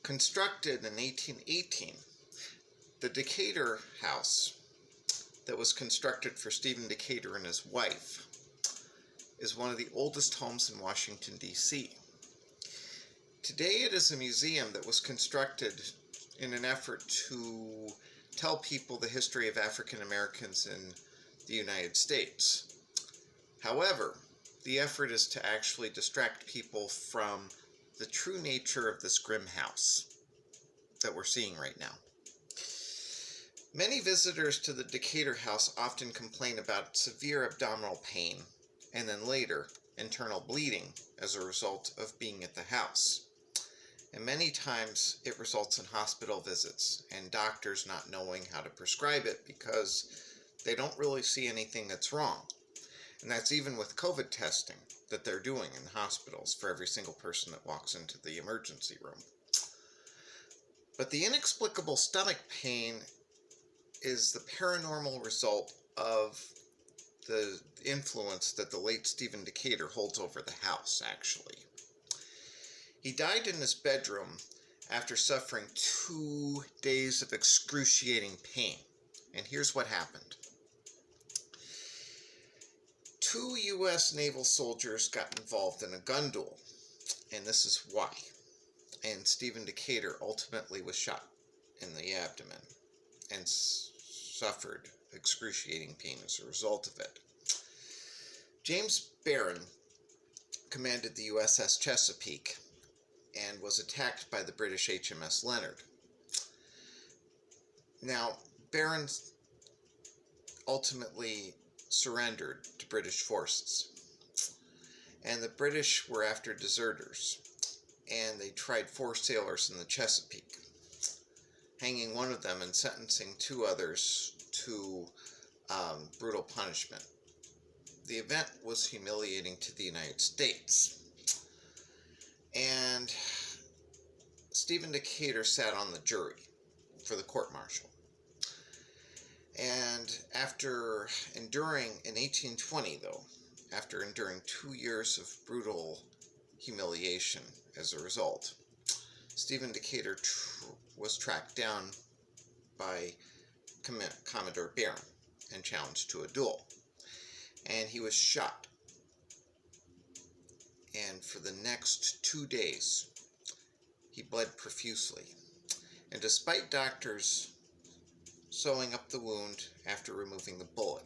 Constructed in 1818, the Decatur House that was constructed for Stephen Decatur and his wife is one of the oldest homes in Washington, D.C. Today it is a museum that was constructed in an effort to tell people the history of African Americans in the United States. However, the effort is to actually distract people from the true nature of this grim house that we're seeing right now. Many visitors to the Decatur House often complain about severe abdominal pain and then later internal bleeding as a result of being at the house. And many times it results in hospital visits and doctors not knowing how to prescribe it because they don't really see anything that's wrong. And that's even with COVID testing that they're doing in hospitals for every single person that walks into the emergency room. But the inexplicable stomach pain is the paranormal result of the influence that the late Stephen Decatur holds over the house, actually. He died in his bedroom after suffering 2 days of excruciating pain. And here's what happened. 2 U.S. naval soldiers got involved in a gun duel, and this is why. And Stephen Decatur ultimately was shot in the abdomen and suffered excruciating pain as a result of it. James Barron commanded the USS Chesapeake and was attacked by the British HMS Leonard. Now, Barron ultimately surrendered to British forces, and the British were after deserters, and they tried 4 sailors in the Chesapeake, hanging one of them and sentencing 2 others to brutal punishment. The event was humiliating to the United States, and Stephen Decatur sat on the jury for the court-martial. And after enduring, in 1820 though, after enduring 2 years of brutal humiliation as a result, Stephen Decatur was tracked down by Commodore Barron and challenged to a duel. And he was shot. And for the next 2 days, he bled profusely. And despite doctors sewing up the wound after removing the bullet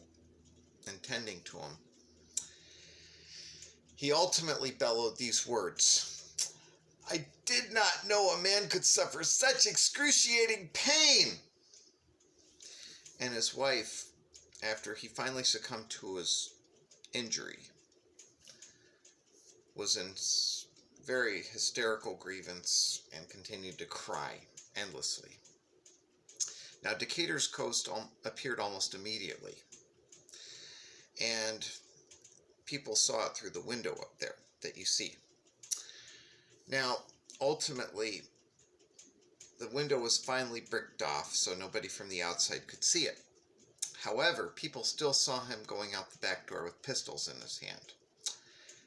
and tending to him, he ultimately bellowed these words: "I did not know a man could suffer such excruciating pain." And his wife, after he finally succumbed to his injury, was in very hysterical grievance and continued to cry endlessly. Now, Decatur's ghost appeared almost immediately, and people saw it through the window up there that you see. Now, ultimately, the window was finally bricked off so nobody from the outside could see it. However, people still saw him going out the back door with pistols in his hand.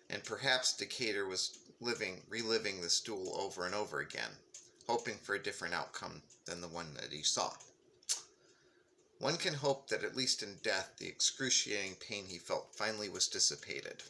And perhaps Decatur was reliving this duel over and over again, hoping for a different outcome than the one that he saw. One can hope that at least in death, the excruciating pain he felt finally was dissipated.